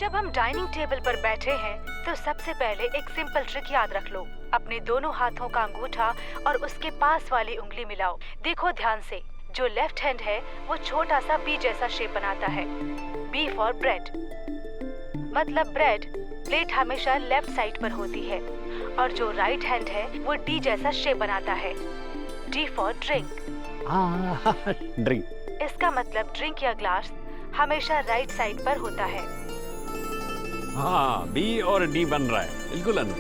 जब हम dining table पर बैठे हैं तो सबसे पहले एक सिंपल ट्रिक याद रख लो। अपने दोनों हाथों का अंगूठा और उसके पास वाली उंगली मिलाओ। देखो ध्यान से, जो लेफ्ट हैंड है वो छोटा सा बी जैसा शेप बनाता है। बी फॉर ब्रेड, मतलब ब्रेड प्लेट हमेशा लेफ्ट साइड पर होती है। और जो राइट हैंड है वो डी जैसा शेप बनाता है। D for drink. ड्रिंक, इसका मतलब ड्रिंक या ग्लास हमेशा राइट साइड पर होता है। हाँ, बी और डी बन रहा है, बिल्कुल अनु।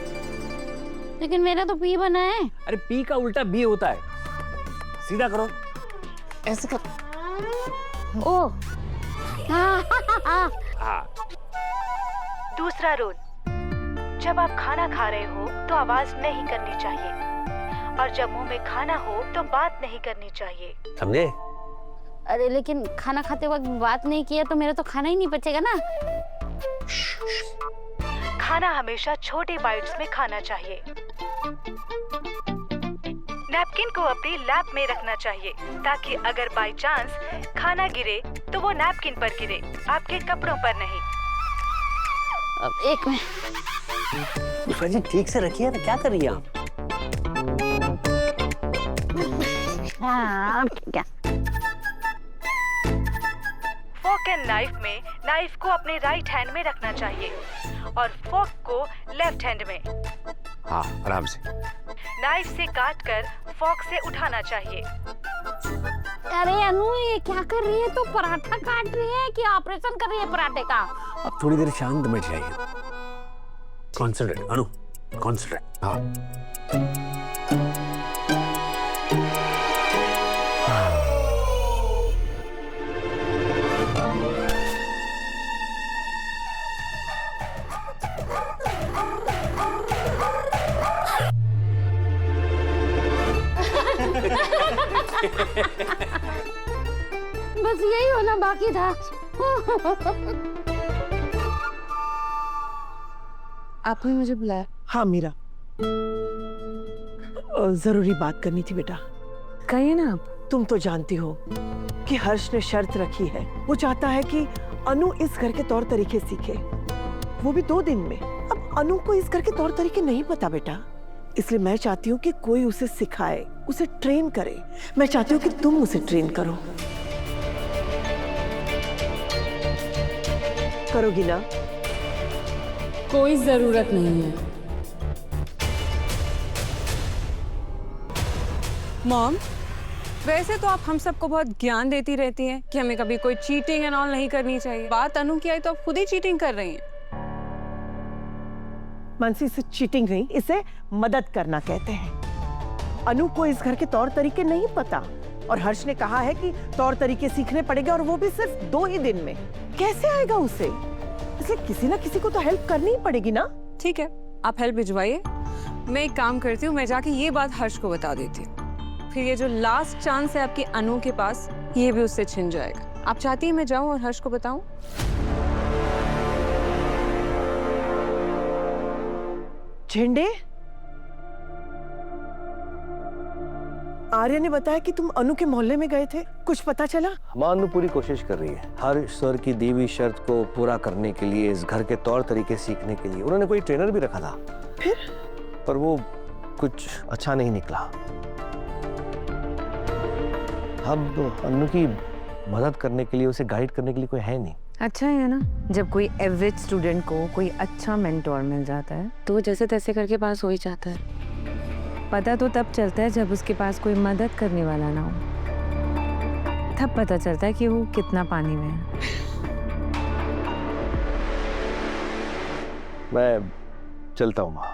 लेकिन मेरा तो पी बना है। अरे पी का उल्टा बी होता है। सीधा करो। ऐसे कर। ओ हाँ। दूसरा रूल, जब आप खाना खा रहे हो तो आवाज नहीं करनी चाहिए, और जब मुंह में खाना हो तो बात नहीं करनी चाहिए। समझे? अरे लेकिन खाना खाते वक्त बात नहीं किया तो मेरा तो खाना ही नहीं बचेगा ना। खाना हमेशा छोटे बाइट्स में खाना चाहिए। नैपकिन को अपनी लैप में रखना चाहिए ताकि अगर बाय चांस खाना गिरे तो वो नैपकिन पर गिरे, आपके कपड़ों पर नहीं। अब एक मिनट। पुष्पा जी ठीक से रखिए ना, क्या कर रही हैं आप? हाँ, ठीक है। फोर्क एंड नाइफ में नाइफ को अपने राइट हैंड में रखना चाहिए और फोर्क को लेफ्ट हैंड में। हाँ, आराम से। नाइफ से काटकर फोर्क से उठाना चाहिए। अरे अनु, ये क्या कर रही है? तो पराठा काट रही है कि ऑपरेशन कर रही है पराठे का? अब थोड़ी देर शांत बैठ जाइए। कॉन्सेंट्रेट अनु, कॉन्सेंट्रेट। हाँ। बस यही होना बाकी था। आपने मुझे बुलाया? हाँ मीरा, जरूरी बात करनी थी बेटा। कहिए ना आप। तुम तो जानती हो कि हर्ष ने शर्त रखी है। वो चाहता है कि अनु इस घर के तौर तरीके सीखे, वो भी 2 दिन में। अब अनु को इस घर के तौर तरीके नहीं पता बेटा, इसलिए मैं चाहती हूँ कि कोई उसे सिखाए, उसे ट्रेन करे। मैं चाहती हूँ कि तुम उसे ट्रेन करो। करोगी ना? कोई जरूरत नहीं है। मॉम, वैसे तो आप हम सबको बहुत ज्ञान देती रहती हैं कि हमें कभी कोई चीटिंग एंड ऑल नहीं करनी चाहिए। बात अनु की आई तो आप खुद ही चीटिंग कर रही हैं। मानसी, इसे चीटिंग नहीं, इसे मदद करना कहते हैं। अनु को इस घर के तौर तरीके नहीं पता, और हर्ष ने कहा है कि तौर तरीके सीखने पड़ेंगे, और वो भी सिर्फ 2 ही दिन में। कैसे आएगा उसे? इसलिए किसी ना किसी को तो हेल्प करनी ही पड़ेगी ना। ठीक है, आप हेल्प भिजवाइए। मैं एक काम करती हूँ, मैं जाके ये बात हर्ष को बता देती हूँ। फिर ये जो लास्ट चांस है आपकी अनु के पास, ये भी उससे छिन जाएगा। आप चाहती हैं मैं जाऊँ और हर्ष को बताऊँ? झेंडे, आर्या ने बताया कि तुम अनु के मोहल्ले में गए थे, कुछ पता चला? अनु पूरी कोशिश कर रही है हर सर की दी हुई शर्त को पूरा करने के लिए, इस घर के तौर तरीके सीखने के लिए। उन्होंने कोई ट्रेनर भी रखा था, फिर पर वो कुछ अच्छा नहीं निकला। अब अनु की मदद करने के लिए, उसे गाइड करने के लिए कोई है नहीं। अच्छा है ना, जब कोई एवरेज स्टूडेंट को कोई अच्छा मेंटोर मिल जाता है तो वो जैसे तैसे करके पास हो ही जाता है। पता तो तब चलता है जब उसके पास कोई मदद करने वाला ना हो, तब पता चलता है कि वो कितना पानी में है। मैं चलता हूँ माँ।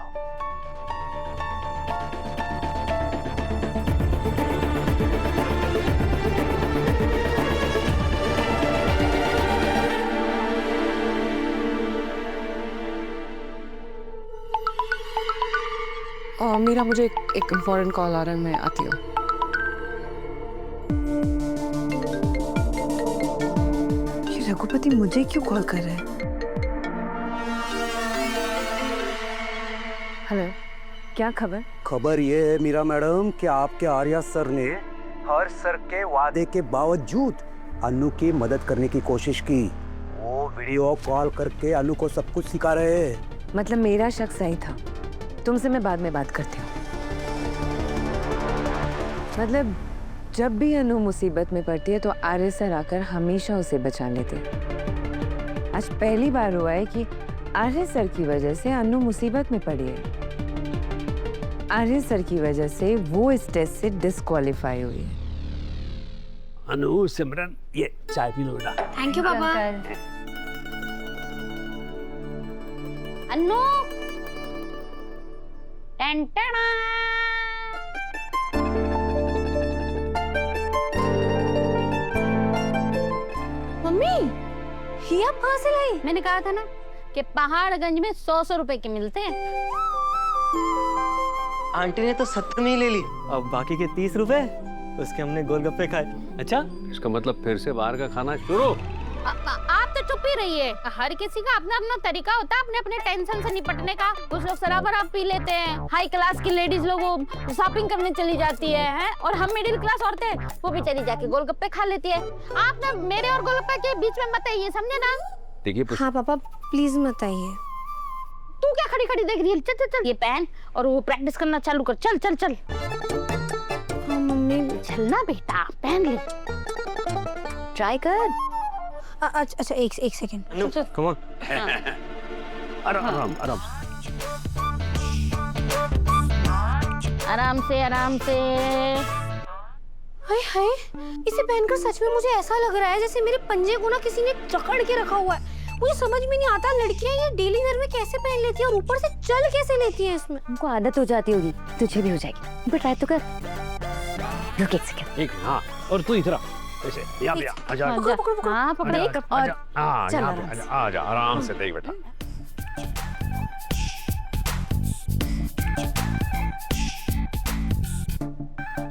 मीरा, मुझे एक इम्पोर्टेंट कॉल आ रहा है, मैं आती हूँ। ये रघुपति मुझे क्यों कॉल कर रहे हैं? हेलो, क्या खबर? खबर ये है मीरा मैडम कि आपके आर्या सर ने हर सर के वादे के बावजूद अनु की मदद करने की कोशिश की। वो वीडियो कॉल करके अनु को सब कुछ सिखा रहे हैं। मतलब मेरा शक सही था। तुमसे मैं बाद में बात करती हूँ। मतलब जब भी अनु मुसीबत में पड़ती है तो आर्य सर आकर हमेशा उसे बचा लेते हैं। आज पहली बार हुआ है कि आर्य सर की वजह से अनु मुसीबत में पड़ी है। आर्य सर की वजह से वो इस टेस्ट से डिस्क्वालीफाई हुई है। अनु, सिमरन, ये चाय पी लो बेटा। थैंक यू पापा। अन्नू टेंटना। मम्मी ये आप कहाँ से लाई? मैंने कहा था ना कि पहाड़गंज में 100 रुपए के मिलते हैं। आंटी ने तो 70 में ही ले ली, अब बाकी के 30 रुपए उसके हमने गोलगप्पे खाए। अच्छा, इसका मतलब फिर से बाहर का खाना शुरू। आप तो चुप ही रहिए। हर किसी का अपना अपना तरीका होता है अपने अपने टेंशन से निपटने का। कुछ लोग शराब पी लेते हैं, हाई क्लास की लेडीज लोग शॉपिंग करने चली जाती है और हम मिडिल क्लास औरतें वो भी चली जाके गोलगप्पे खा लेती है। आप ना मेरे और गोलगप्पे के बीच में मत आइए, समझे ना? देखिए हाँ पापा प्लीज मत आइए। तू क्या खड़ी खड़ी देख रही है? चल चल चल ये पहन और वो प्रैक्टिस करना चालू कर। चल चल चल। हाँ मम्मी। चलना बेटा, पहन ले, ट्राई कर। अच्छा एक सेकंड। Come on. आराम आराम आराम। आराम से आराम से। हाय हाय, इसे पहनकर सच में मुझे ऐसा लग रहा है जैसे मेरे पंजे को ना किसी ने जकड़ के रखा हुआ है। मुझे समझ में नहीं आता लड़कियां ये डेली वेयर में कैसे पहन लेती है और ऊपर से चल कैसे लेती है इसमें। उनको आदत हो जाती होगी, तुझे भी हो जाएगी। एक बार ट्राई तो कर। रुक एक सेकंड। एक, हाँ, और तू इधर आ, ऐसे यहाँ पे आजा। हाँ पकड़ एक और हाँ, चल यहाँ पे आजा, आराम से देख बेटा।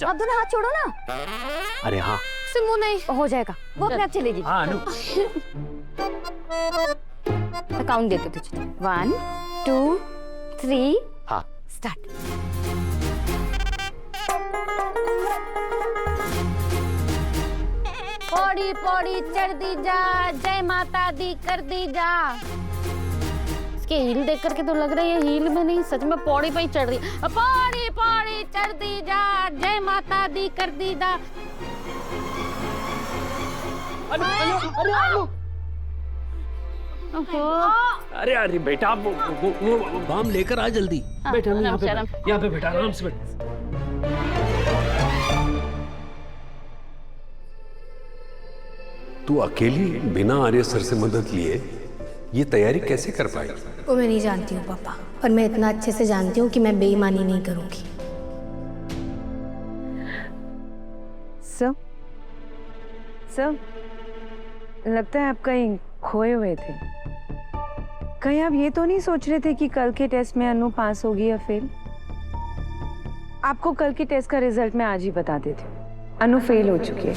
आप दोनों हाथ छोड़ो ना। अरे हाँ, सिमो नहीं हो जाएगा, वो अपने आप चलेगी। हाँ अनु। काउंट देते तुझे। 1 2 3 हाँ स्टार्ट। पौड़ी पौड़ी चढ़ दी जा, जय माता दी कर दी जा। इसके हील देख करके तो लग रही है हील में नहीं, सच में पौड़ी पे ही चढ़ रही है। पौड़ी पौड़ी चढ़ दी जा, जय माता दी कर दी जा। अरे अरे बेटा, वो बाम लेकर आ जल्दी। बैठा यहाँ पे बेटा, आराम से बैठ। तू अकेली बिना आर्य सर से मदद लिए ये तैयारी कैसे कर पाई? वो मैं नहीं जानती हूँ पापा, पर मैं इतना अच्छे से जानती हूँ कि मैं बेईमानी नहीं करूँगी। सर, लगता है आप कहीं खोए हुए थे। कहीं आप ये तो नहीं सोच रहे थे कि कल के टेस्ट में अनु पास होगी या फेल? आपको कल के टेस्ट का रिजल्ट मैं आज ही बता देती हूँ। अनु फेल हो चुकी है।